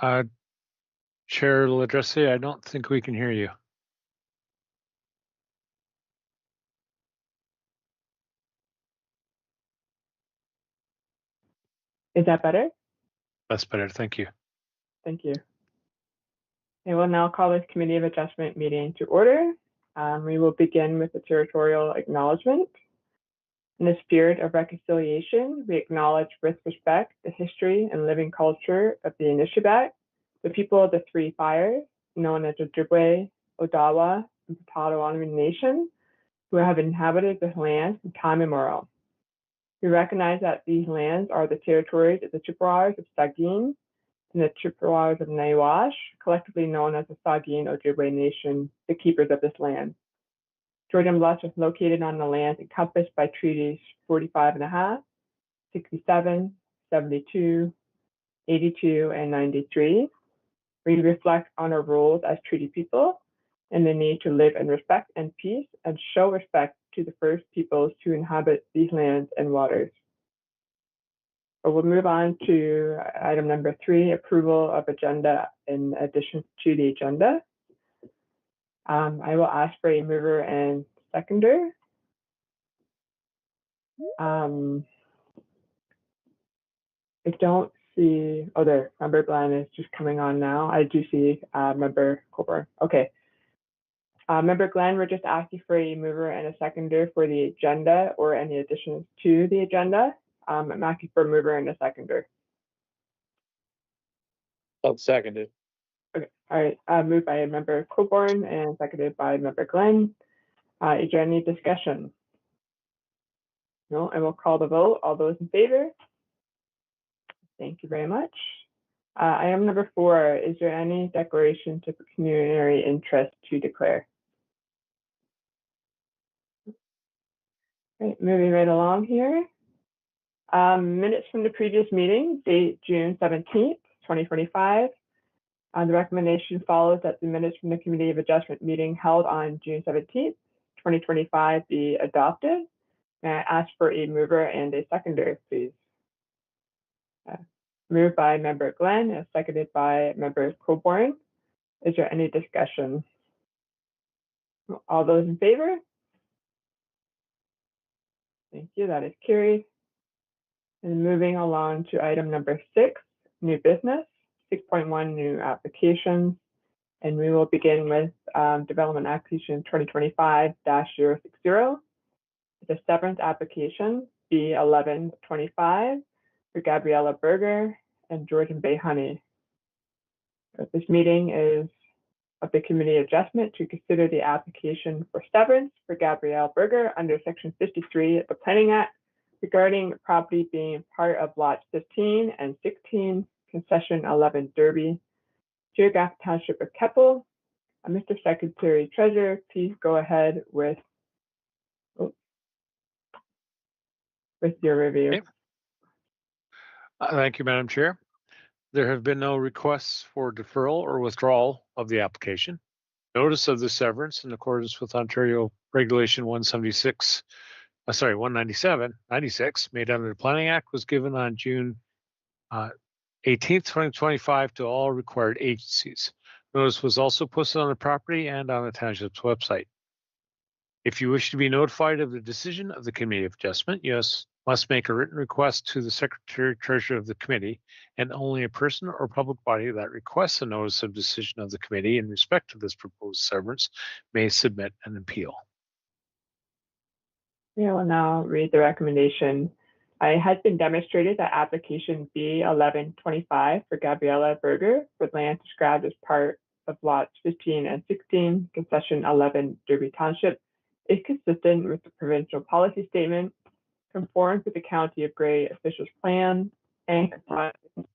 Uh, Chair Ladresse, I don't think we can hear you. Is that better? That's better. Thank you. Thank you. I will now call this Committee of Adjustment meeting to order. We will begin with the territorial acknowledgement. In the spirit of reconciliation, we acknowledge with respect the history and living culture of the Anishinaabe, the people of the Three Fires, known as Ojibwe, Odawa, and Potawatomi Nation, who have inhabited the land from time immemorial. We recognize that these lands are the territories of the Chippewas of Sagin and the Chippewas of Nawash, collectively known as the Sagin Ojibwe Nation, the keepers of this land. Georgian Bluffs is located on the land encompassed by treaties 45.5, 67, 72, 82, and 93. We reflect on our roles as treaty people and the need to live in respect and peace and show respect to the first peoples who inhabit these lands and waters. But we'll move on to item number 3, approval of agenda in addition to the agenda. I will ask for a mover and seconder. I don't see, oh, there, Member Glenn is just coming on now. I do see Member Coburn. Okay. Member Glenn, we're just asking for a mover and a seconder for the agenda or any additions to the agenda. I'm asking for a mover and a seconder. I'll second it. Okay, all right, moved by Member Coburn and seconded by Member Glenn. Is there any discussion? No, I will call the vote. All those in favor? Thank you very much. Item number 4, is there any declaration to pecuniary interest to declare? All right, moving right along here. Minutes from the previous meeting, date June 17th, 2025. The recommendation follows that the minutes from the Committee of Adjustment meeting held on June 17th, 2025 be adopted. May I ask for a mover and a seconder, please? Moved by Member Glenn and seconded by Member Coburn. Is there any discussion? All those in favor? Thank you, that is carried. And moving along to item number 6, new business, 6.1 new applications. And we will begin with development application 2025-060. It's a severance application, B1125, for Gabriella Berger and Georgian Bay Honey. This meeting is of the Committee Adjustment to consider the application for severance for Gabrielle Berger under Section 53 of the Planning Act regarding property being part of lots 15 and 16, concession 11 Derby, geographic township of Keppel. Mr. Secretary Treasurer, please go ahead with your review. Okay. Thank you, Madam Chair. There have been no requests for deferral or withdrawal of the application. Notice of the severance in accordance with Ontario Regulation 197/96 made under the Planning Act was given on June 18th, 2025 to all required agencies. Notice was also posted on the property and on the township's website. If you wish to be notified of the decision of the Committee of Adjustment, you must make a written request to the Secretary Treasurer of the Committee, and only a person or public body that requests a notice of decision of the Committee in respect to this proposed severance may submit an appeal. I will now read the recommendation. It has been demonstrated that application B1125 for Gabriella Berger for land described as part of lots 15 and 16, concession 11 Derby Township, is consistent with the provincial policy statement, conforms with the County of Grey officials plan, and complies with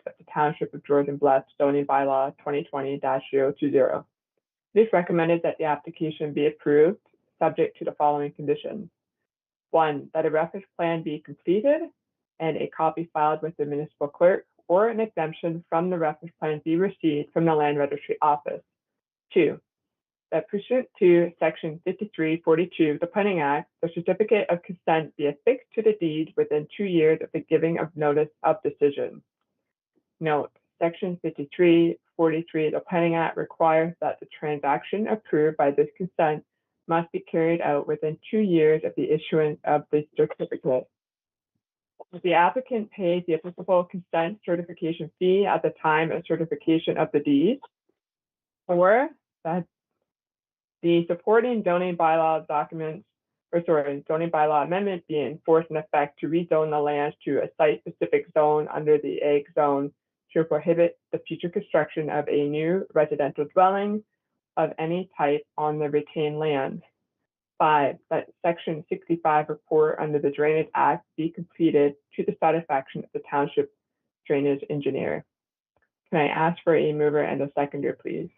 the Township of Georgian Bluffs zoning bylaw 2020-020. It is recommended that the application be approved, subject to the following conditions. 1, that a reference plan be completed and a copy filed with the municipal clerk, or an exemption from the reference plan be received from the Land Registry Office. 2, that pursuant to Section 5342 of the Planning Act, the certificate of consent be affixed to the deed within 2 years of the giving of notice of decision. Note, Section 5343 of the Planning Act requires that the transaction approved by this consent must be carried out within 2 years of the issuance of the certificate. If the applicant pays the applicable consent certification fee at the time of certification of the deed, or that the supporting zoning bylaw documents, zoning bylaw amendment be enforced in effect to rezone the lands to a site-specific zone under the Ag zone to prohibit the future construction of a new residential dwelling of any type on the retained land. 5, that Section 65 report under the Drainage Act be completed to the satisfaction of the township drainage engineer. Can I ask for a mover and a seconder, please?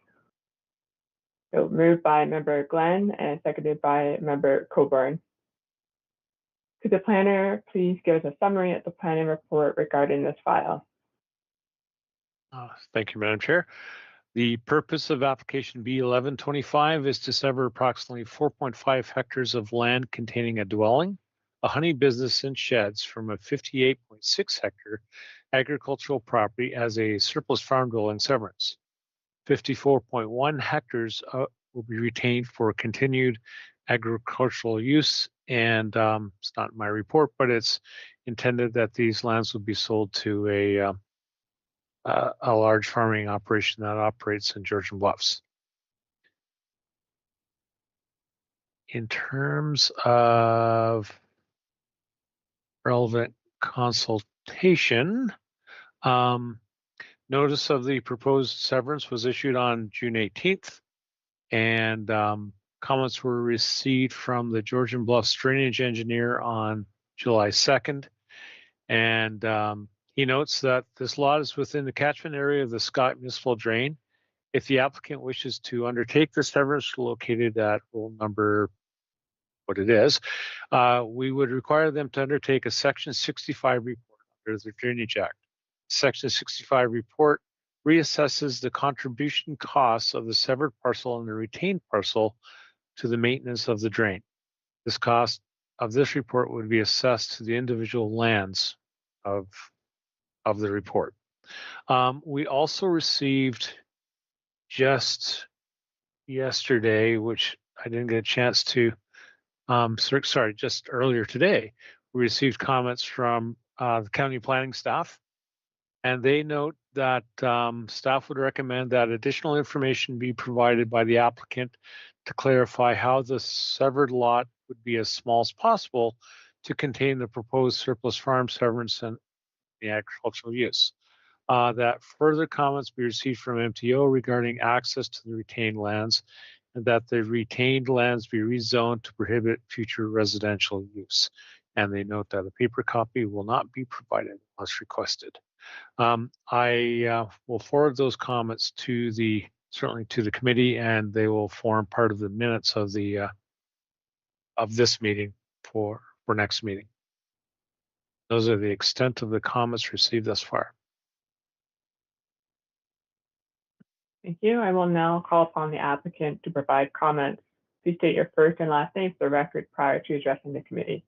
So moved by Member Glenn and seconded by Member Coburn. Could the planner please give us a summary of the planning report regarding this file? Thank you, Madam Chair. The purpose of application B1125 is to sever approximately 4.5 hectares of land containing a dwelling, a honey business, and sheds from a 58.6 hectare agricultural property as a surplus farm dwelling severance. 54.1 hectares will be retained for continued agricultural use, and it's not in my report, but it's intended that these lands will be sold to a large farming operation that operates in Georgian Bluffs. In terms of relevant consultation, notice of the proposed severance was issued on June 18th, and comments were received from the Georgian Bluffs drainage engineer on July 2nd. And he notes that this lot is within the catchment area of the Scott Municipal Drain. If the applicant wishes to undertake the severance located at roll number, what it is, we would require them to undertake a Section 65 report under the Drainage Act. Section 65 report reassesses the contribution costs of the severed parcel and the retained parcel to the maintenance of the drain. This cost of this report would be assessed to the individual lands of the report. We also received just yesterday, which I didn't get a chance to, just earlier today, we received comments from the county planning staff, and they note that staff would recommend that additional information be provided by the applicant to clarify how the severed lot would be as small as possible to contain the proposed surplus farm severance and the agricultural use. That further comments be received from MTO regarding access to the retained lands, and that the retained lands be rezoned to prohibit future residential use. And they note that a paper copy will not be provided unless requested. I will forward those comments to certainly to the committee, and they will form part of the minutes of the of this meeting for next meeting. Those are the extent of the comments received thus far. Thank you. I will now call upon the applicant to provide comments. Please state your first and last name for the record prior to addressing the committee.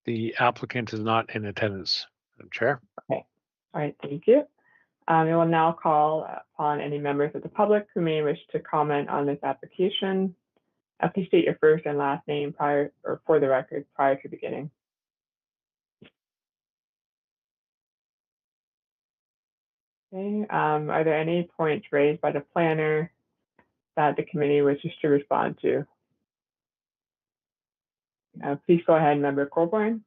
The applicant is not in attendance, Madam Chair. Okay. All right. Thank you. I will now call upon any members of the public who may wish to comment on this application. Please state your first and last name for the record prior to beginning. Okay. Are there any points raised by the planner that the committee wishes to respond to? Please go ahead, Member Coburn.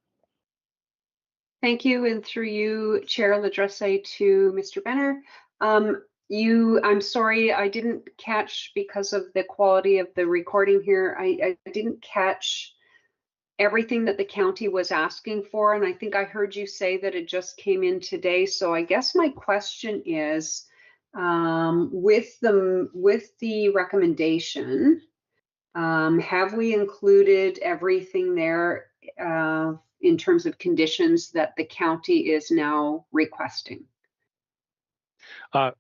Thank you, and through you, Chair, I'll address to Mr. Benner. I'm sorry, I didn't catch, because of the quality of the recording here, I didn't catch everything that the county was asking for, and I think I heard you say that it just came in today. So I guess my question is, with the recommendation, have we included everything there in terms of conditions that the county is now requesting? To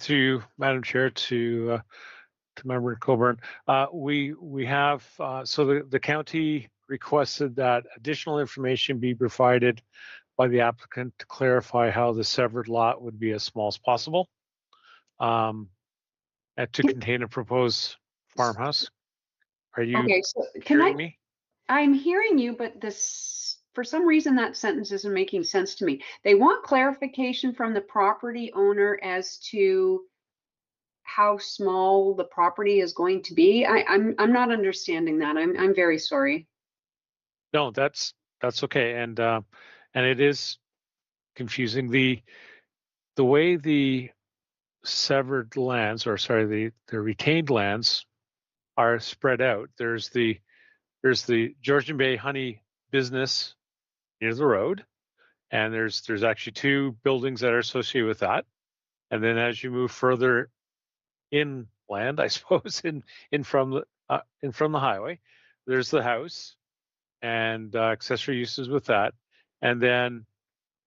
you, Madam Chair, to Member Coburn, we have so the county requested that additional information be provided by the applicant to clarify how the severed lot would be as small as possible, and to contain a proposed farmhouse. Are you Okay, so hearing me? I'm hearing you, but this, for some reason, that sentence isn't making sense to me. They want clarification from the property owner as to how small the property is going to be. I'm not understanding that. I'm very sorry. No, that's okay, and it is confusing. The way the severed lands, or sorry, the retained lands are spread out. There's the Georgian Bay honey business near the road, and there's actually 2 buildings that are associated with that. And then as you move further inland, I suppose, in from the highway, there's the house and accessory uses with that. And then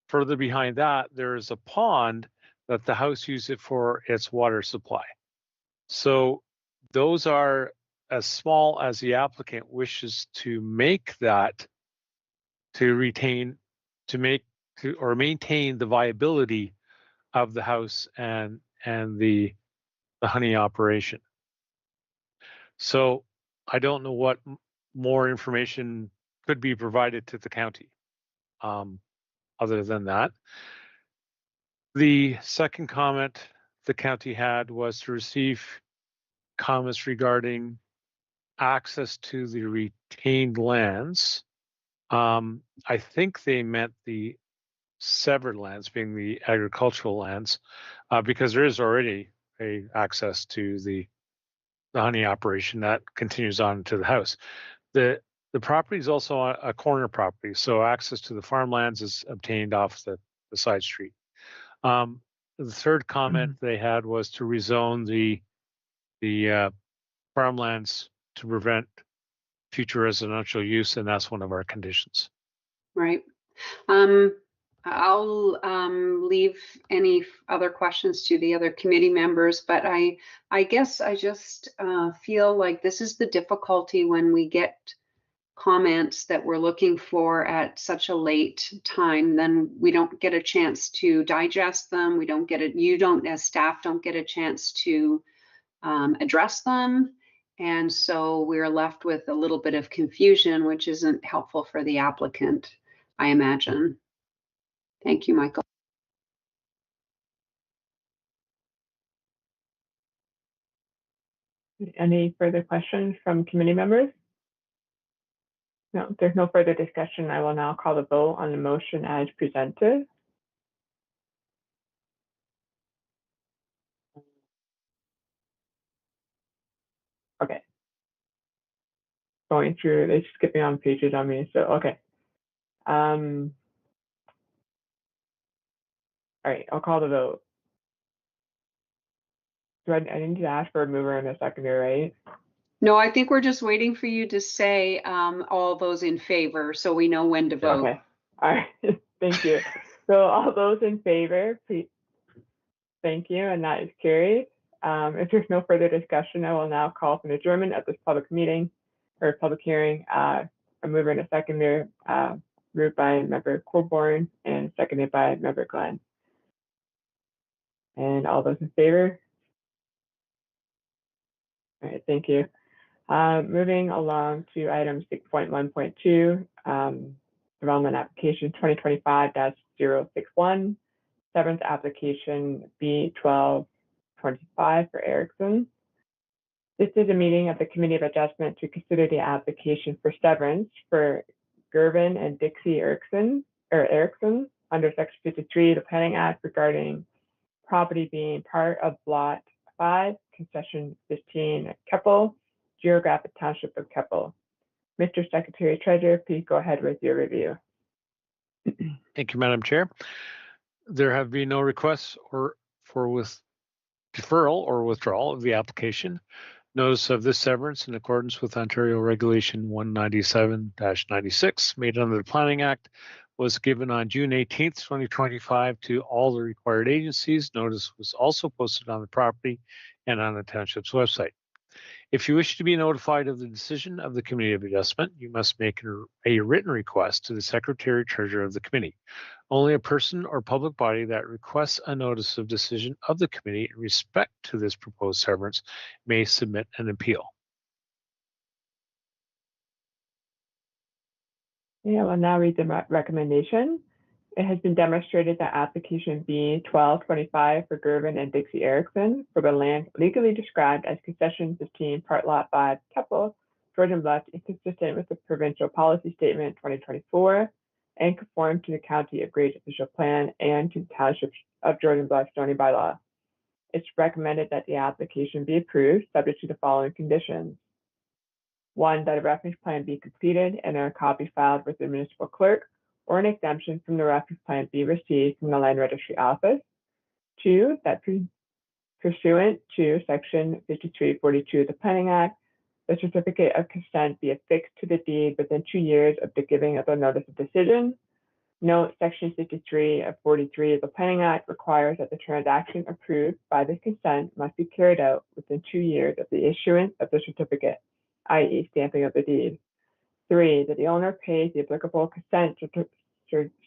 further behind that, there is a pond that the house uses for its water supply. So those are as small as the applicant wishes to make that, to maintain the viability of the house and the honey operation. So I don't know what more information could be provided to the county other than that. The second comment the county had was to receive comments regarding access to the retained lands. I think they meant the severed lands, being the agricultural lands, because there is already a access to the honey operation that continues on to the house. The property is also a corner property, so access to the farmlands is obtained off the side street. The third comment they had was to rezone the farmlands to prevent future residential use, and that's one of our conditions. Right. I'll leave any other questions to the other committee members, but I guess I just feel like this is the difficulty when we get comments that we're looking for at such a late time. Then we don't get a chance to digest them. We don't get it. You don't, as staff, don't get a chance to address them. And so we're left with a little bit of confusion, which isn't helpful for the applicant, I imagine. Thank you, Michael. Any further questions from committee members? No, there's no further discussion. I will now call the vote on the motion as presented. Okay. Going through, they skipping on pages on me, so okay. All right, I'll call the vote. I need to ask for a mover and a seconder, right? No, I think we're just waiting for you to say all those in favor so we know when to vote. Okay. All right. Thank you. So all those in favor, please. Thank you, and that is carried. If there's no further discussion, I will now call for an adjournment of this public meeting or public hearing. A mover and a seconder, moved by Member Colborne and seconded by Member Glenn. And all those in favor? All right, thank you. Moving along to item 6.1.2, development application 2025-061, seventh application B1225 for Erickson. This is a meeting of the Committee of Adjustment to consider the application for severance for Gervin and Dixie Erickson under Section 53 of the Planning Act regarding property being part of Lot 5, Concession 15 at Keppel, Geographic Township of Keppel. Mr. Secretary Treasurer, please go ahead with your review. Thank you, Madam Chair. There have been no requests for deferral or withdrawal of the application. Notice of this severance in accordance with Ontario Regulation 197-96 made under the Planning Act was given on June 18th, 2025 to all the required agencies. Notice was also posted on the property and on the township's website. If you wish to be notified of the decision of the Committee of Adjustment, you must make a written request to the Secretary Treasurer of the Committee. Only a person or public body that requests a notice of decision of the committee in respect to this proposed severance may submit an appeal. Yeah, I'll now read the recommendation. It has been demonstrated that application B1225 for Gervin and Dixie Erickson for the land legally described as concession 15 part lot 5 Keppel, Jordan Bluff is consistent with the provincial policy statement 2024 and conform to the County of Gray's official plan and to the Township of Jordan Bluff zoning bylaw. It's recommended that the application be approved subject to the following conditions. 1, that a reference plan be completed and a copy filed with the municipal clerk, or an exemption from the reference plan be received from the Land Registry Office. 2, that pursuant to Section 5342 of the Planning Act, the certificate of consent be affixed to the deed within 2 years of the giving of a notice of decision. Note, Section 53 of 43 of the Planning Act requires that the transaction approved by the consent must be carried out within 2 years of the issuance of the certificate, i.e. stamping of the deed. 3, that the owner pays the applicable consent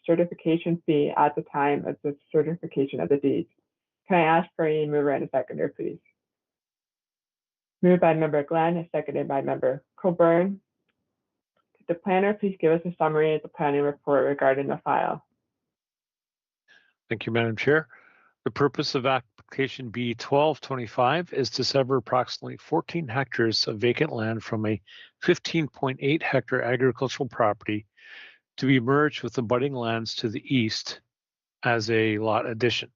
certification fee at the time of the certification of the deed. Can I ask for a mover and a seconder, please? Moved by Member Glenn and seconded by Member Coburn. Could the planner please give us a summary of the planning report regarding the file? Thank you, Madam Chair. The purpose of application B1225 is to sever approximately 14 hectares of vacant land from a 15.8 hectare agricultural property to be merged with abutting lands to the east as a lot addition.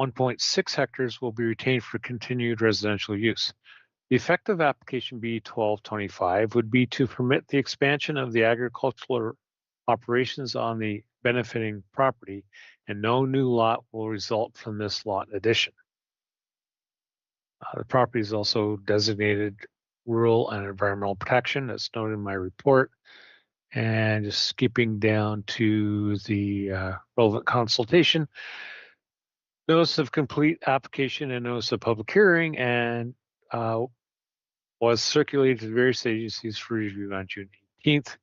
1.6 hectares will be retained for continued residential use. The effect of application B1225 would be to permit the expansion of the agricultural operations on the benefiting property, and no new lot will result from this lot addition. The property is also designated rural and environmental protection, as noted in my report. And just skipping down to the relevant consultation, notice of complete application and notice of public hearing and was circulated to various agencies for review on June 18th.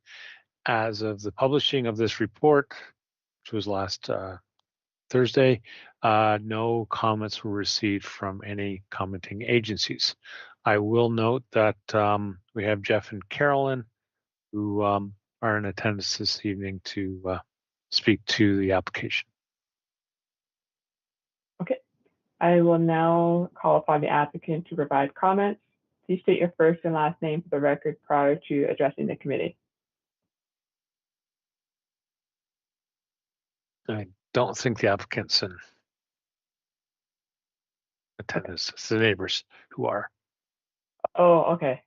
As of the publishing of this report, which was last Thursday, no comments were received from any commenting agencies. I will note that we have Jeff and Carolyn who are in attendance this evening to speak to the application. Okay, I will now call upon the applicant to provide comments. Please state your first and last name for the record prior to addressing the committee. I don't think the applicant's in attendance. It's the neighbors who are. Oh, okay.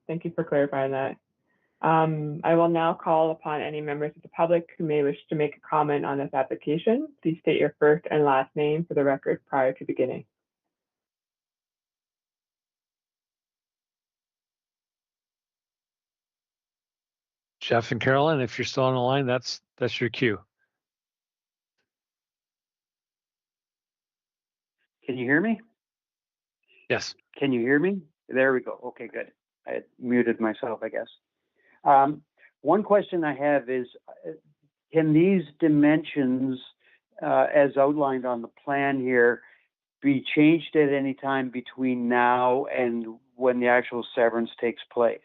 Thank you for clarifying that. I will now call upon any members of the public who may wish to make a comment on this application. Please state your first and last name for the record prior to beginning. Jeff and Carolyn, if you're still on the line, that's your cue. Can you hear me? Yes. Can you hear me? There we go. Okay, good. I had muted myself, I guess. One question I have is, can these dimensions, as outlined on the plan here, be changed at any time between now and when the actual severance takes place?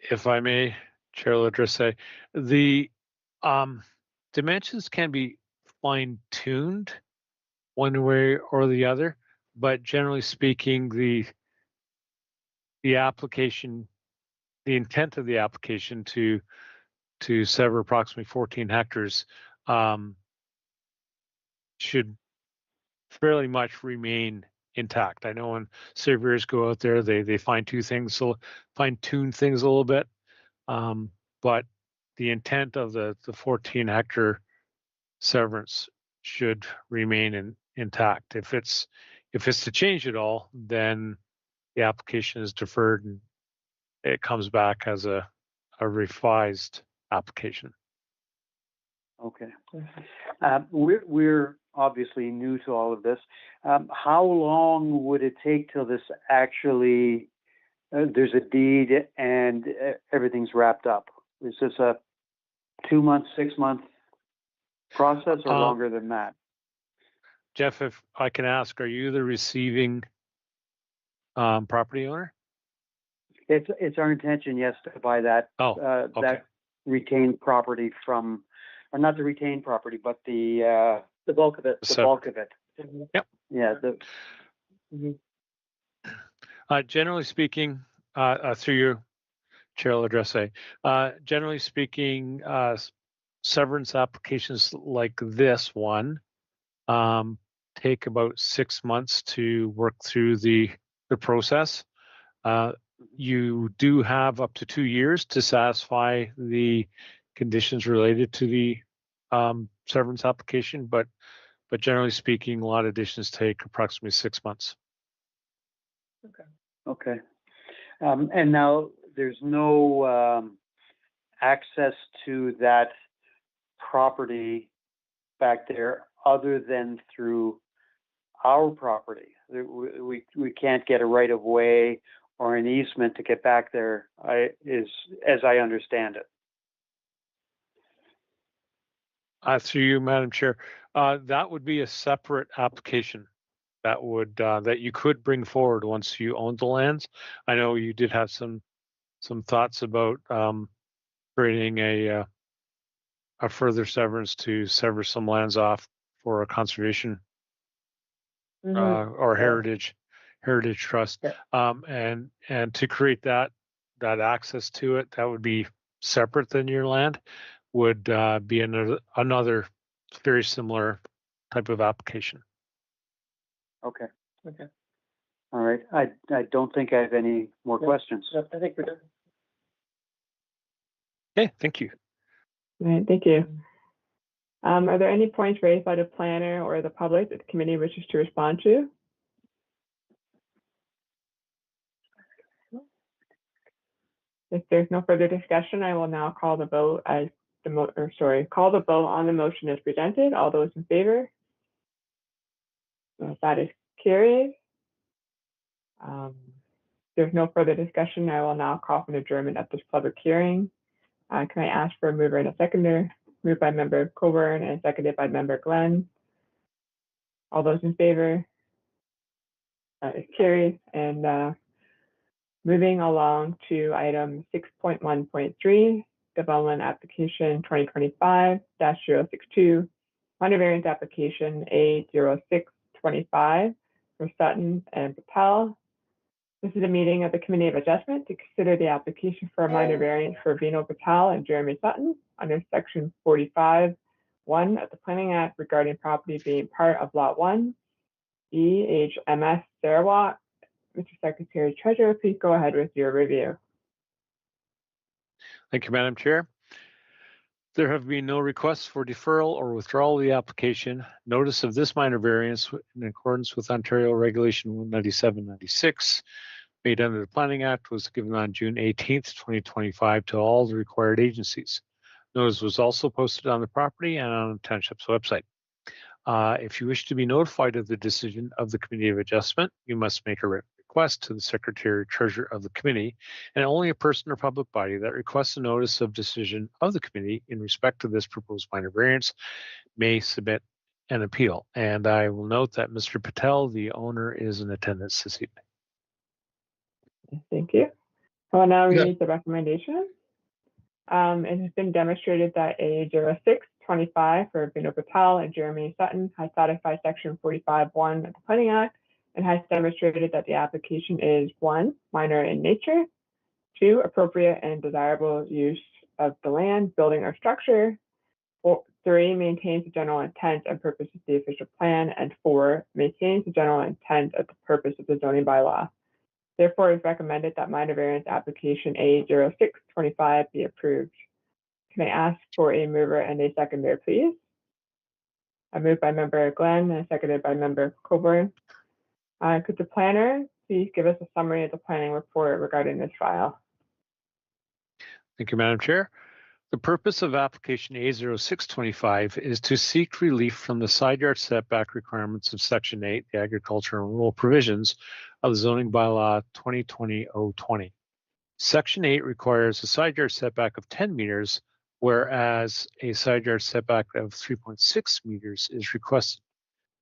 If I may, Chair Ladresse, the dimensions can be fine-tuned one way or the other, but generally speaking, the application, the intent of the application to sever approximately 14 hectares should fairly much remain intact. I know when surveyors go out there, they fine-tune things a little bit, but the intent of the 14 hectare severance should remain intact. If it's to change at all, then the application is deferred and it comes back as a revised application. Okay. We're obviously new to all of this. How long would it take till this actually, there's a deed and everything's wrapped up? Is this a 2 month, 6 month process or longer than that? Jeff, if I can ask, are you the receiving property owner? It's our intention, yes, to buy that, Okay. that retained property from, or not the retained property, but the bulk of it. The bulk of it. Yep. Yeah. Generally speaking, through you, Chair Ladresse, generally speaking, severance applications like this one take about 6 months to work through the process. You do have up to 2 years to satisfy the conditions related to the severance application, but generally speaking, a lot of additions take approximately 6 months. Okay. And now there's no access to that property back there other than through our property. We can't get a right of way or an easement to get back there, as I understand it. Through you, Madam Chair, that would be a separate application that would that you could bring forward once you own the lands. I know you did have some thoughts about creating a further severance to sever some lands off for a conservation or heritage trust, and to create that access to it, that would be separate than your land, would be another very similar type of application. Okay. All right. I don't think I have any more questions. I think we're done. Okay, thank you. All right, thank you. Are there any points raised by the planner or the public that the committee wishes to respond to? If there's no further discussion, I will now call the vote as call the vote on the motion as presented. All those in favor? That is carried. There's no further discussion. I will now call for an adjournment of this public hearing. Can I ask for a mover and a seconder? Moved by Member Coburn and seconded by Member Glenn. All those in favor? That is carried. And moving along to item 6.1.3, development application 2025-062, minor variance application A0625 for Sutton and Patel. This is a meeting of the Committee of Adjustment to consider the application for a minor variance for Vino Patel and Jeremy Sutton under Section 45(1) of the Planning Act regarding property being part of Lot 1, EHMS Sarawak. Mr. Secretary Treasurer, please go ahead with your review. Thank you, Madam Chair. There have been no requests for deferral or withdrawal of the application. Notice of this minor variance in accordance with Ontario Regulation 197-96 made under the Planning Act was given on June 18th, 2025 to all the required agencies. Notice was also posted on the property and on the Township's website. If you wish to be notified of the decision of the Committee of Adjustment, you must make a request to the Secretary Treasurer of the Committee, and only a person or public body that requests a notice of decision of the Committee in respect to this proposed minor variance may submit an appeal. And I will note that Mr. Patel, the owner, is in attendance this evening. Thank you. I will now read the recommendation. It has been demonstrated that A0625 for Vino Patel and Jeremy Sutton has satisfied Section 45(1) of the Planning Act and has demonstrated that the application is 1, minor in nature, 2, appropriate and desirable use of the land, building, or structure, 3, maintains the general intent and purpose of the official plan, and 4, maintains the general intent of the purpose of the zoning bylaw. Therefore, it's recommended that minor variance application A0625 be approved. Can I ask for a mover and a seconder, please? I moved by Member Glenn and seconded by Member Coburn. Could the planner please give us a summary of the planning report regarding this file? Thank you, Madam Chair. The purpose of application A0625 is to seek relief from the side yard setback requirements of Section 8, the Agricultural and Rural Provisions of the Zoning Bylaw 2020-020. Section 8 requires a side yard setback of 10 meters, whereas a side yard setback of 3.6 meters is requested.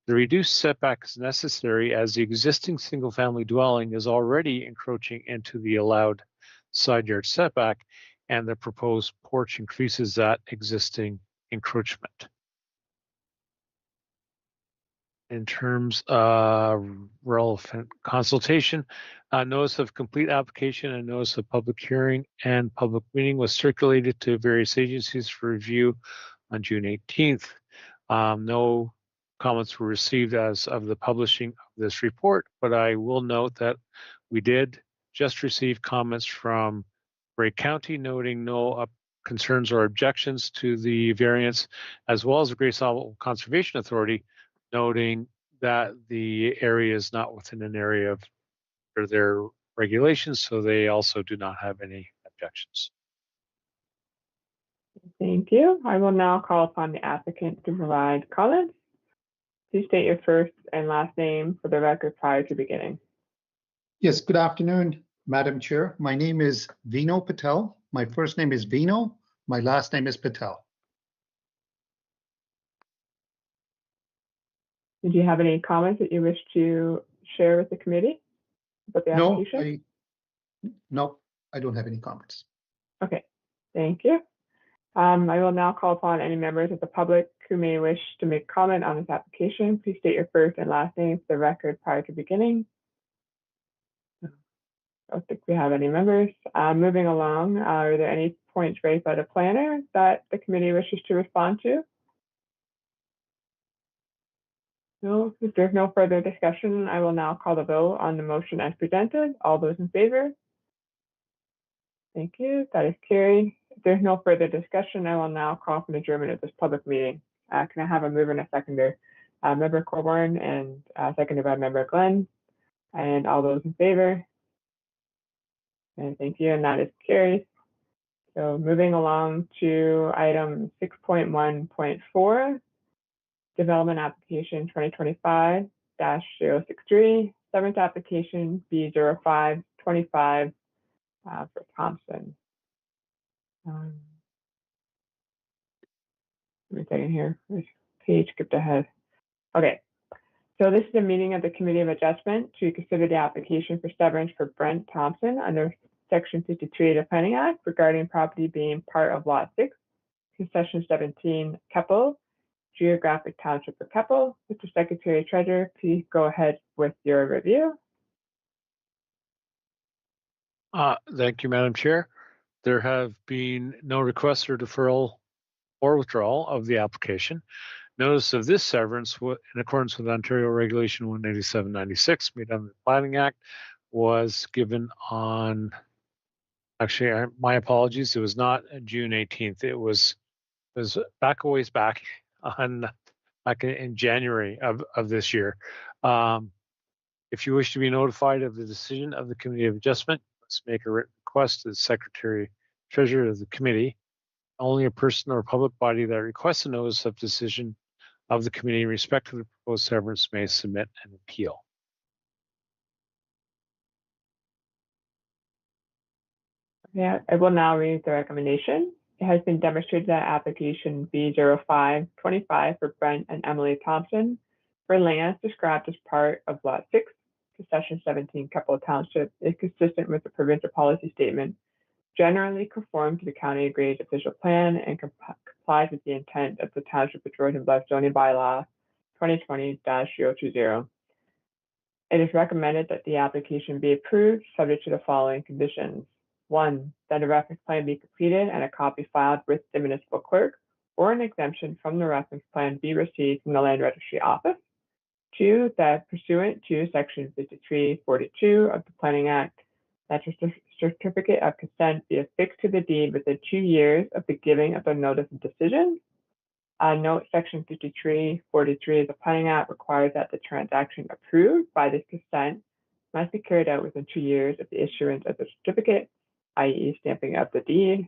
The reduced setback is necessary as the existing single-family dwelling is already encroaching into the allowed side yard setback, and the proposed porch increases that existing encroachment. In terms of relevant consultation, notice of complete application and notice of public hearing and public meeting was circulated to various agencies for review on June 18th. No comments were received as of the publishing of this report, but I will note that we did just receive comments from Bray County noting no concerns or objections to the variance, as well as the Grace Isle Conservation Authority noting that the area is not within an area of their regulations, so they also do not have any objections. Thank you. I will now call upon the applicant to provide comments. Please state your first and last name for the record prior to beginning. Yes, good afternoon, Madam Chair. My name is Vino Patel. My first name is Vino. My last name is Patel. Did you have any comments that you wish to share with the committee about the application? No, I don't have any comments. Okay, thank you. I will now call upon any members of the public who may wish to make comment on this application. Please state your first and last name for the record prior to beginning. I don't think we have any members. Moving along, are there any points raised by the planner that the committee wishes to respond to? No, if there's no further discussion, I will now call the vote on the motion as presented. All those in favor? Thank you. That is carried. If there's no further discussion, I will now call for an adjournment of this public meeting. Can I have a mover and a seconder? Member Coburn and seconded by Member Glenn. And all those in favor? And thank you, and that is carried. So moving along to item 6.1.4, development application 2025-063, seventh application B0525 for Thompson. Give me a second here. This page skipped ahead. Okay, so this is a meeting of the Committee of Adjustment to consider the application for severance for Brent Thompson under Section 53 of the Planning Act regarding property being part of Lot 6, Concession 17, Keppel, Geographic Township of Keppel. Mr. Secretary Treasurer, please go ahead with your review. Thank you, Madam Chair. There have been no requests for deferral or withdrawal of the application. Notice of this severance, in accordance with Ontario Regulation 18796, made under the Planning Act, was given on, actually, my apologies, it was not June 18th. It was back a ways back in January of this year. If you wish to be notified of the decision of the Committee of Adjustment, let's make a written request to the Secretary Treasurer of the Committee. Only a person or public body that requests a notice of decision of the committee in respect to the proposed severance may submit an appeal. Yeah, I will now read the recommendation. It has been demonstrated that application B0525 for Brent and Emily Thompson for land described as part of Lot 6, Concession 17, Keppel Township is consistent with the provincial policy statement, generally conform to the county agreed official plan, and complies with the intent of the Township of Jordan Bluff zoning bylaw 2020-020. It is recommended that the application be approved subject to the following conditions. 1, that a reference plan be completed and a copy filed with the municipal clerk, or an exemption from the reference plan be received from the Land Registry Office. 2, that pursuant to Section 5342 of the Planning Act, that a certificate of consent be affixed to the deed within 2 years of the giving of the notice of decision. Note Section 5343 of the Planning Act requires that the transaction approved by this consent must be carried out within 2 years of the issuance of the certificate, i.e. stamping of the deed.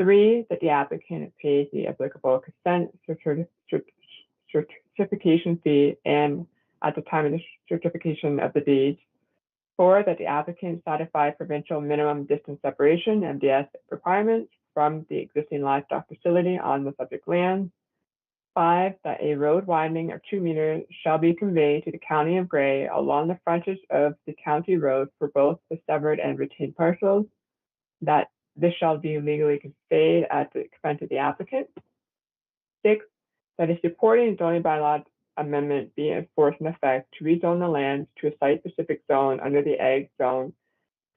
3, that the applicant pays the applicable consent certification fee and at the time of the certification of the deed. 4, that the applicant satisfy provincial minimum distance separation MDS requirements from the existing livestock facility on the subject land. 5, that a road widening of 2 meters shall be conveyed to the County of Grey along the frontage of the county road for both the severed and retained parcels, that this shall be legally conveyed at the expense of the applicant. 6, that a supporting zoning bylaw amendment be enforced in effect to rezone the land to a site-specific zone under the Ag zone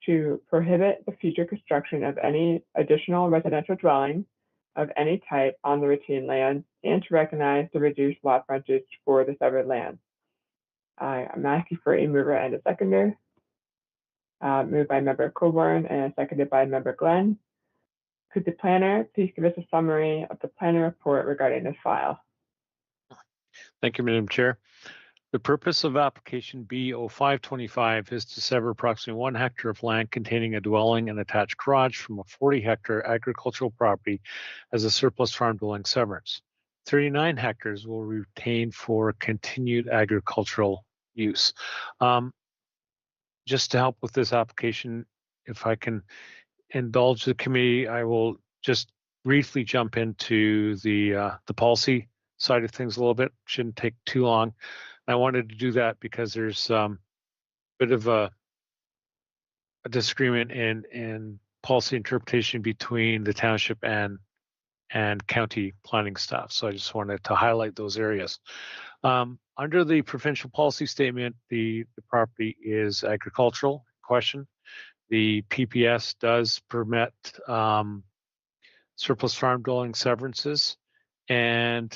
to prohibit the future construction of any additional residential dwelling of any type on the retained land and to recognize the reduced lot frontage for the severed land. I'm asking for a mover and a seconder. Moved by Member Coburn and seconded by Member Glenn. Could the planner please give us a summary of the planner report regarding this file? Thank you, Madam Chair. The purpose of application B0525 is to sever approximately 1 hectare of land containing a dwelling and attached garage from a 40-hectare agricultural property as a surplus farm dwelling severance. 39 hectares will retain for continued agricultural use. Just to help with this application, if I can indulge the committee, I will just briefly jump into the policy side of things a little bit. Shouldn't take too long. I wanted to do that because there's a bit of a disagreement in policy interpretation between the township and county planning staff. So I just wanted to highlight those areas. Under the provincial policy statement, the property is agricultural question. The PPS does permit surplus farm dwelling severances, and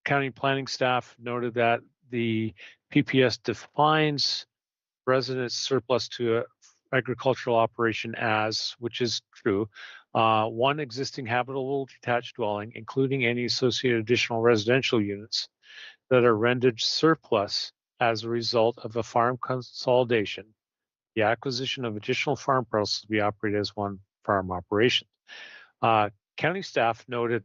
county planning staff noted that the PPS defines residence surplus to an agricultural operation as, which is true, 1 existing habitable detached dwelling, including any associated additional residential units that are rendered surplus as a result of a farm consolidation, the acquisition of additional farm parcels to be operated as one farm operation. County staff noted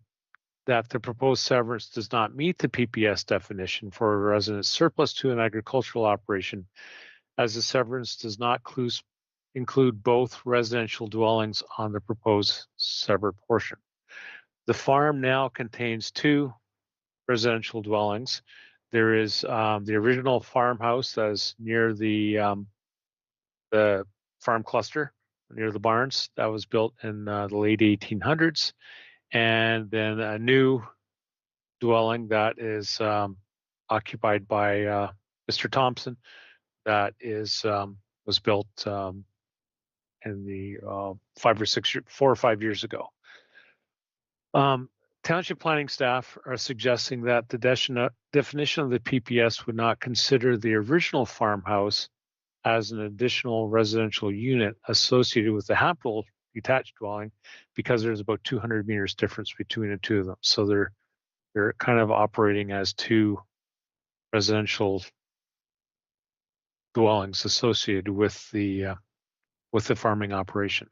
that the proposed severance does not meet the PPS definition for a residence surplus to an agricultural operation, as the severance does not include both residential dwellings on the proposed severed portion. The farm now contains 2 residential dwellings. There is the original farmhouse that is near the farm cluster, near the barns, that was built in the late 1800s. And then a new dwelling that is occupied by Mr. Thompson, that is was built in the 4 or 5 years ago. Township planning staff are suggesting that the definition of the PPS would not consider the original farmhouse as an additional residential unit associated with the habitable detached dwelling, because there's about 200 meters difference between the 2 of them. So they're kind of operating as 2 residential dwellings associated with the farming operation.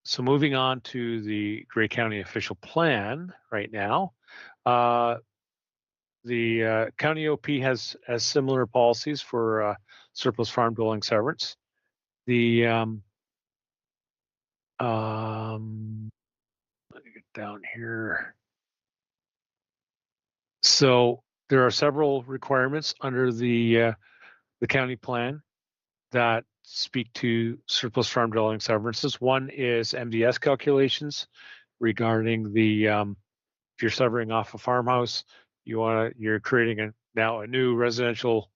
So moving on to the Grey County official plan right now, the county OP has similar policies for surplus farm dwelling severance. The let me get down here. So there are several requirements under the county plan that speak to surplus farm dwelling severances. One is MDS calculations regarding the if you're severing off a farmhouse, you're creating now a new residential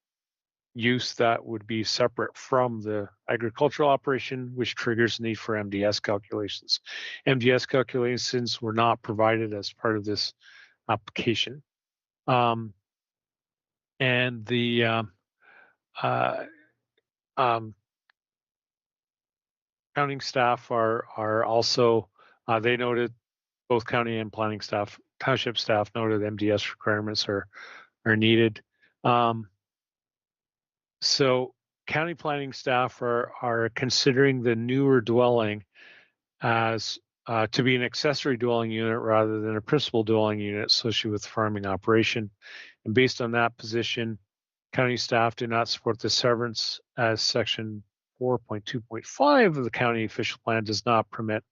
use that would be separate from the agricultural operation, which triggers the need for MDS calculations. MDS calculations were not provided as part of this application. And the accounting staff are also, they noted, both county and planning staff, township staff noted MDS requirements are needed. So county planning staff are considering the newer dwelling as to be an accessory dwelling unit rather than a principal dwelling unit associated with farming operation. And based on that position, county staff do not support the severance, as section 4.2.5 of the county official plan does not permit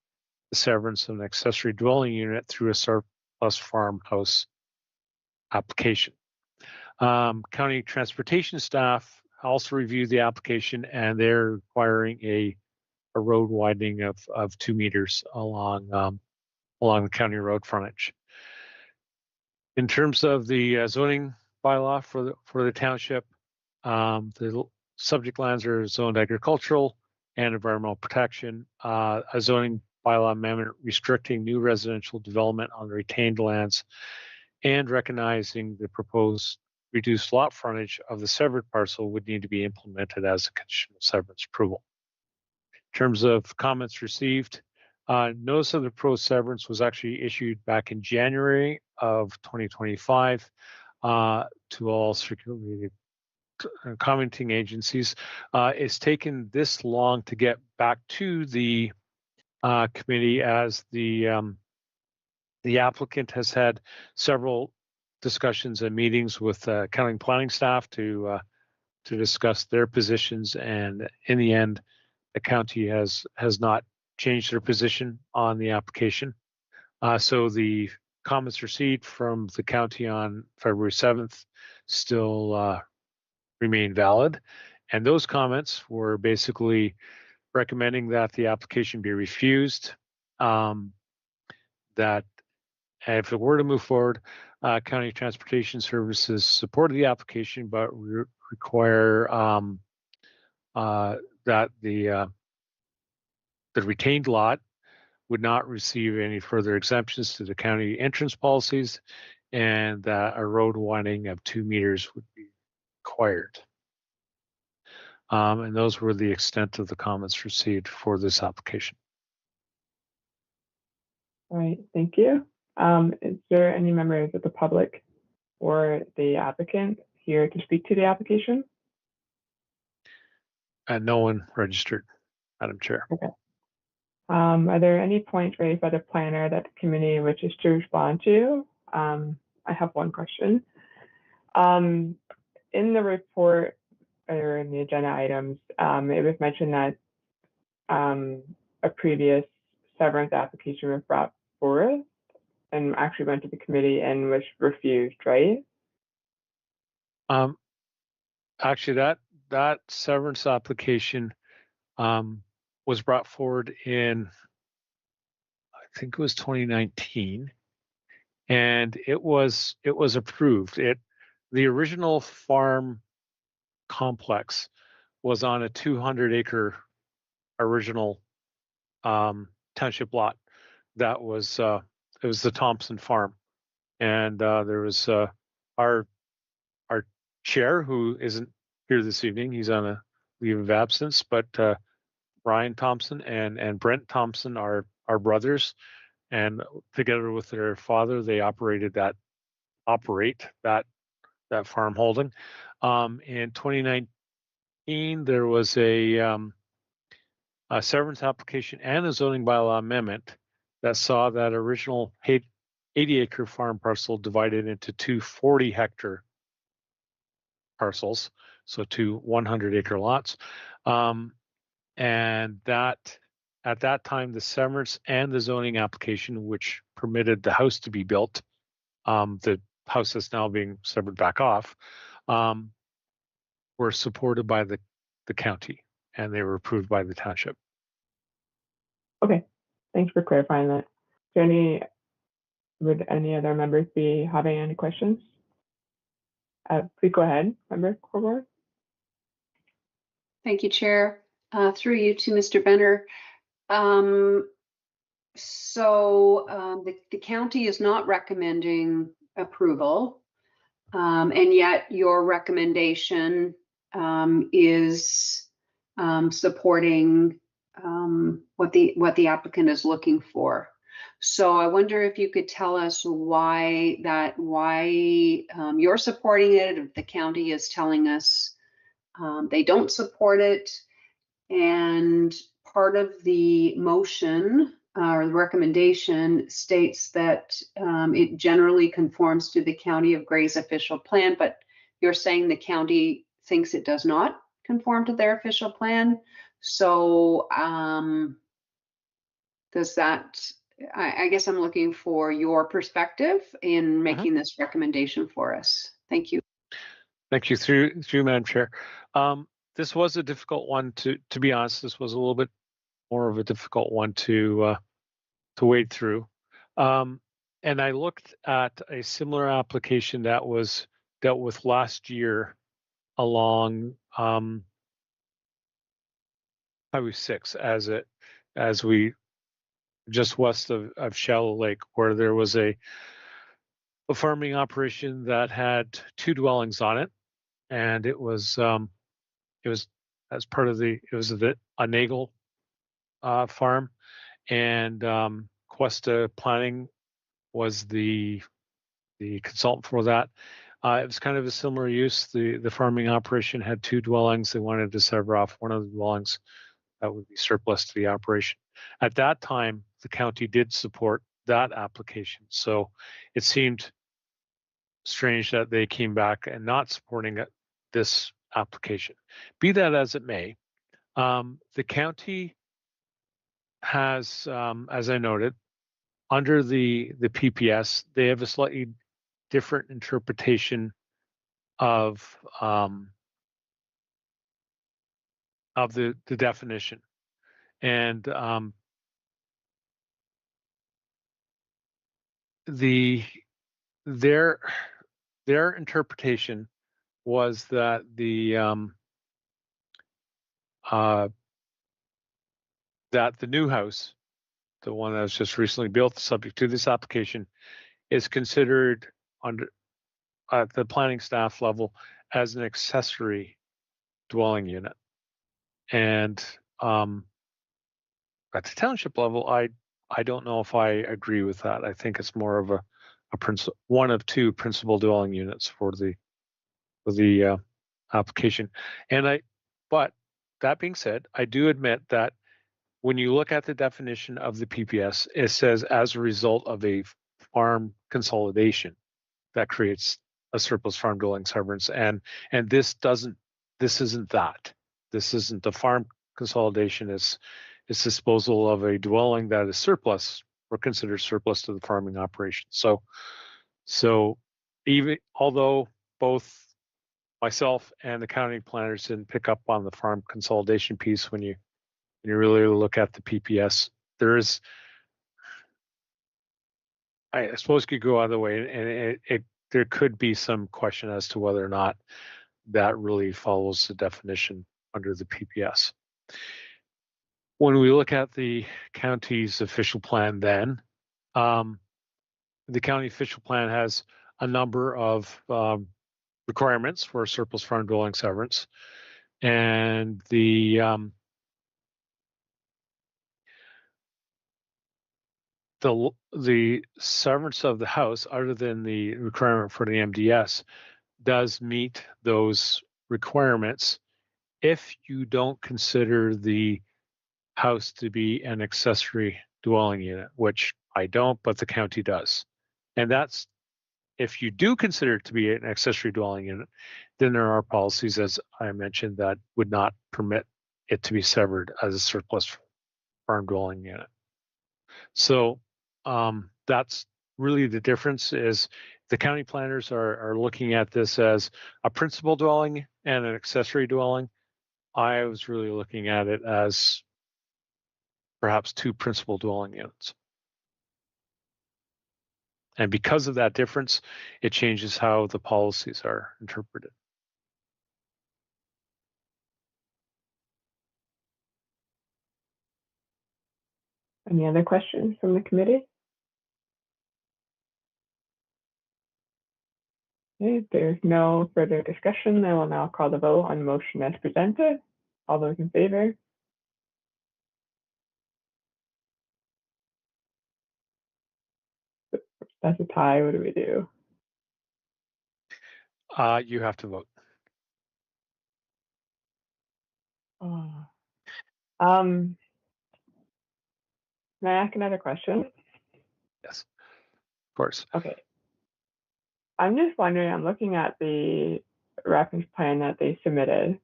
the severance of an accessory dwelling unit through a surplus farmhouse application. County transportation staff also reviewed the application, and they're requiring a road widening of 2 meters along the county road frontage. In terms of the zoning bylaw for the township, the subject lands are zoned agricultural and environmental protection. A zoning bylaw amendment restricting new residential development on the retained lands and recognizing the proposed reduced lot frontage of the severed parcel would need to be implemented as a condition of severance approval. In terms of comments received, notice of the proposed severance was actually issued back in January of 2025 to all circulated commenting agencies. It's taken this long to get back to the committee, as the applicant has had several discussions and meetings with county and planning staff to discuss their positions, and in the end, the county has not changed their position on the application. So the comments received from the county on February 7th still remain valid, and those comments were basically recommending that the application be refused, that if it were to move forward, County Transportation Services supported the application, but require that the retained lot would not receive any further exemptions to the county entrance policies, and that a road widening of 2 meters would be required. And those were the extent of the comments received for this application. All right, thank you. Is there any members of the public or the applicant here to speak to the application? And no one registered, Madam Chair. Okay. Are there any points raised by the planner that the committee wishes to respond to? I have one question. In the report or in the agenda items, it was mentioned that a previous severance application was brought forward and actually went to the committee and was refused, right? Actually, that severance application was brought forward in, I think it was 2019, and it was approved. The original farm complex was on a 200-acre original township lot. That was it was the Thompson farm, and there was our chair, who isn't here this evening. He's on a leave of absence, but Ryan Thompson and Brent Thompson are brothers, and together with their father, they operate that farm holding. In 2019, there was a severance application and a zoning bylaw amendment that saw that original 80-acre farm parcel divided into two 40-hectare parcels, so two 100-acre lots. And that at that time, the severance and the zoning application, which permitted the house to be built, the house that's now being severed back off, were supported by the county, and they were approved by the township. Okay, thanks for clarifying that. Would any other members be having any questions? Please go ahead, Member Corbett. Thank you, Chair. Through you to Mr. Benner. The county is not recommending approval, and yet your recommendation is supporting what the applicant is looking for. So I wonder if you could tell us why you're supporting it, if the county is telling us they don't support it. And part of the motion or the recommendation states that it generally conforms to the County of Grey's official plan, but you're saying the county thinks it does not conform to their official plan. So does that, I guess I'm looking for your perspective in making this recommendation for us. Thank you. Thank you, through Madam Chair. This was a difficult one to be honest. This was a little bit more of a difficult one to wade through. And I looked at a similar application that was dealt with last year along Highway 6 as we just west of Shallow Lake, where there was a farming operation that had 2 dwellings on it, and it was as part of a Nagel farm, and Cuesta Planning was the consultant for that. It was kind of a similar use. The farming operation had 2 dwellings. They wanted to sever off one of the dwellings that would be surplus to the operation. At that time, the county did support that application. So it seemed strange that they came back and not supporting this application. Be that as it may, the county has, as I noted, under the PPS, they have a slightly different interpretation of the definition, and their interpretation was that the new house, the one that was just recently built, subject to this application, is considered under at the planning staff level as an accessory dwelling unit. And at the township level, I don't know if I agree with that. I think it's more of a one of 2 principal dwelling units for the application. But that being said, I do admit that when you look at the definition of the PPS, it says as a result of a farm consolidation that creates a surplus farm dwelling severance, and this isn't that. This isn't the farm consolidation. It's disposal of a dwelling that is surplus or considered surplus to the farming operation. So even although both myself and the county planners didn't pick up on the farm consolidation piece, when you really look at the PPS, I suppose it could go either way, and there could be some question as to whether or not that really follows the definition under the PPS. When we look at the county's official plan, then the county official plan has a number of requirements for surplus farm dwelling severance, and the severance of the house, other than the requirement for the MDS, does meet those requirements if you don't consider the house to be an accessory dwelling unit, which I don't, but the county does. And that's, if you do consider it to be an accessory dwelling unit, then there are policies, as I mentioned, that would not permit it to be severed as a surplus farm dwelling unit. So that's really the difference. Is the county planners are looking at this as a principal dwelling and an accessory dwelling. I was really looking at it as perhaps 2 principal dwelling units. And because of that difference, it changes how the policies are interpreted. Any other questions from the committee? Okay, if there's no further discussion, I will now call the vote on the motion as presented. All those in favor? That's a tie. What do we do? You have to vote. May I ask another question? Yes, of course. Okay. I'm just wondering, I'm looking at the reference plan that they submitted.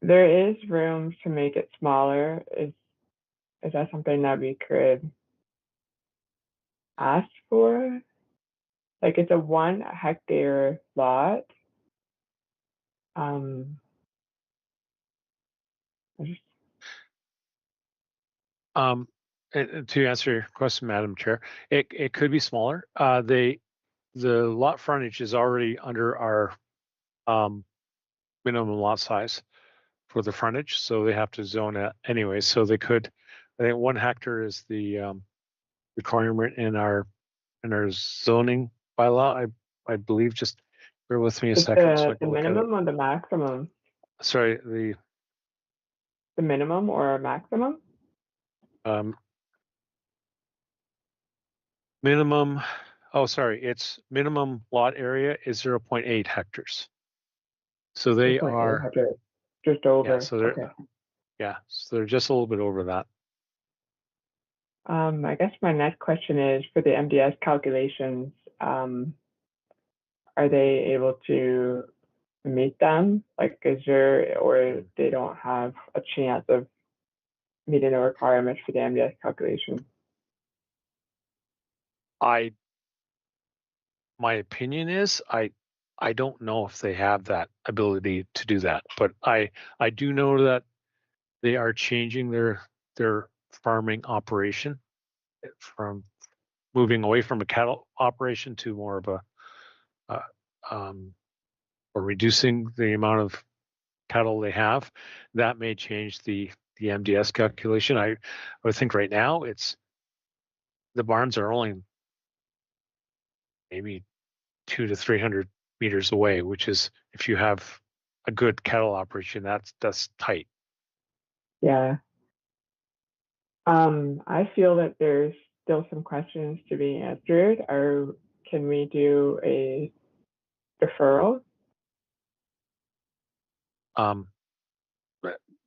There is room to make it smaller. Is that something that we could ask for? Like, it's a 1 hectare lot. I just, And to answer your question, Madam Chair, it could be smaller. The lot frontage is already under our minimum lot size for the frontage, so they have to zone it anyway. So they could, I think 1 hectare is the requirement in our zoning bylaw. I believe. Just bear with me a it's second. So I the can look at it. minimum or the maximum? Sorry, the The minimum or maximum? minimum. Oh, sorry, it's minimum lot area is 0.8 hectares. So they 2.8 are, hectares, just over. yeah. So they're, Okay. yeah. So they're just a little bit over that. I guess my next question is for the MDS calculations. Are they able to meet them? Like, is there, or they don't have a chance of meeting the requirements for the MDS calculation? My opinion is I don't know if they have that ability to do that, but I do know that they are changing their farming operation from moving away from a cattle operation to more of a or reducing the amount of cattle they have. That may change the MDS calculation. I would think right now it's the barns are only maybe 200 to 300 meters away, which is, if you have a good cattle operation, that's tight. Yeah. I feel that there's still some questions to be answered. Can we do a deferral?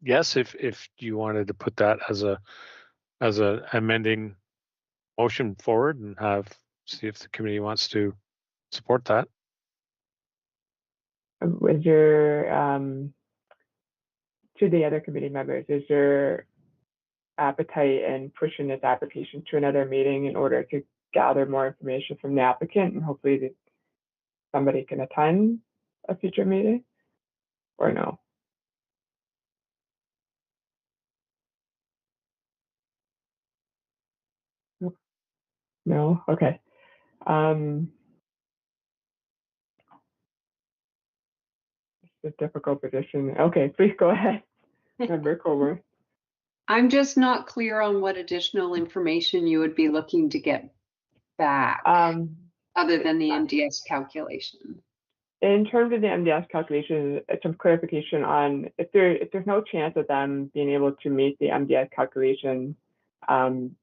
Yes, if you wanted to put that as a amending motion forward and see if the committee wants to support that. Is there, to the other committee members, is there appetite in pushing this application to another meeting in order to gather more information from the applicant and hopefully somebody can attend a future meeting, or no? No? Okay. It's a difficult position. Okay, please go ahead, Member Coburn. I'm just not clear on what additional information you would be looking to get back, other than the MDS calculation. In terms of the MDS calculation, some clarification on if there's no chance of them being able to meet the MDS calculation, then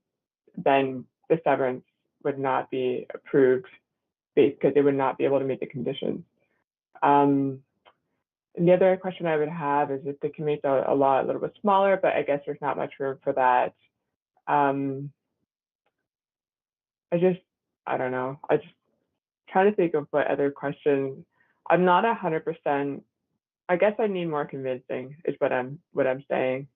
the severance would not be approved because they would not be able to meet the conditions. And the other question I would have is if they can make a lot a little bit smaller, but I guess there's not much room for that. I don't know. I just try to think of what other questions. I'm not 100%. I guess I need more convincing is what I'm saying.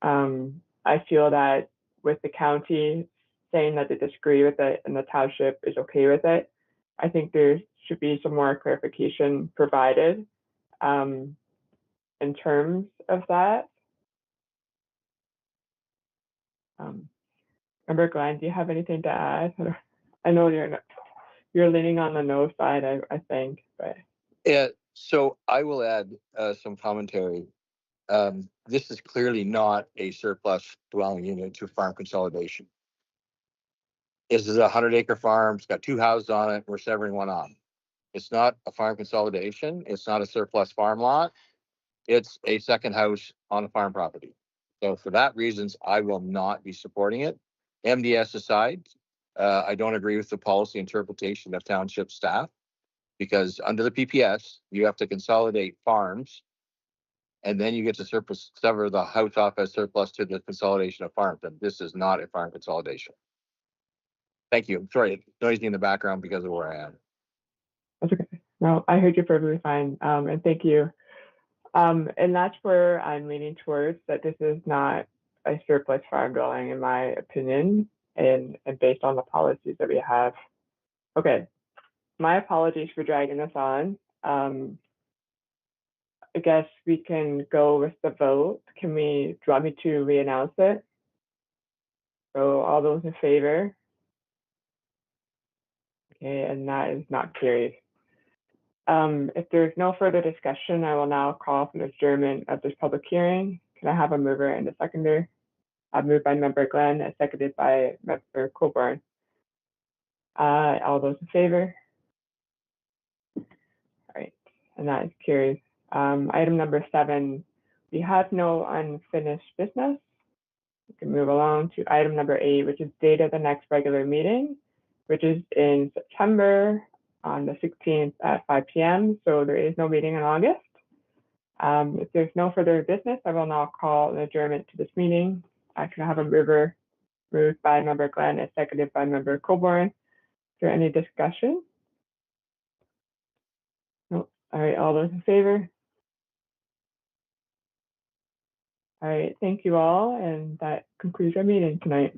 I feel that with the county saying that they disagree with it and the township is okay with it, I think there should be some more clarification provided in terms of that. Member Glenn, do you have anything to add? I know you're leaning on the no side, I think, but. Yeah, so I will add some commentary. This is clearly not a surplus dwelling unit to farm consolidation. This is a 100-acre farm. It's got 2 houses on it. We're severing one off. It's not a farm consolidation. It's not a surplus farm lot. It's a second house on a farm property. So for that reasons, I will not be supporting it. MDS aside, I don't agree with the policy interpretation of township staff, because under the PPS, you have to consolidate farms and then you get to sever the house off as surplus to the consolidation of farms, and this is not a farm consolidation. Thank you. Sorry, noisy in the background because of where I am. That's okay. No, I heard you perfectly fine. And thank you. And that's where I'm leaning towards, that this is not a surplus farm dwelling, in my opinion, and based on the policies that we have. Okay, my apologies for dragging this on. I guess we can go with the vote. Do you want me to re-announce it? So all those in favor? Okay, and that is not carried. If there's no further discussion, I will now call for the adjournment of this public hearing. Can I have a mover and a seconder? Moved by Member Glenn, seconded by Member Coburn. All those in favor? All right, and that is carried. Item number 7, we have no unfinished business. We can move along to item number 8, which is date of the next regular meeting, which is in September on the 16th at 5 p.m. So there is no meeting in August. If there's no further business, I will now call an adjournment to this meeting. I can have a mover moved by Member Glenn and seconded by Member Coburn. Is there any discussion? No. All right, all those in favor? All right, thank you all, and that concludes our meeting tonight.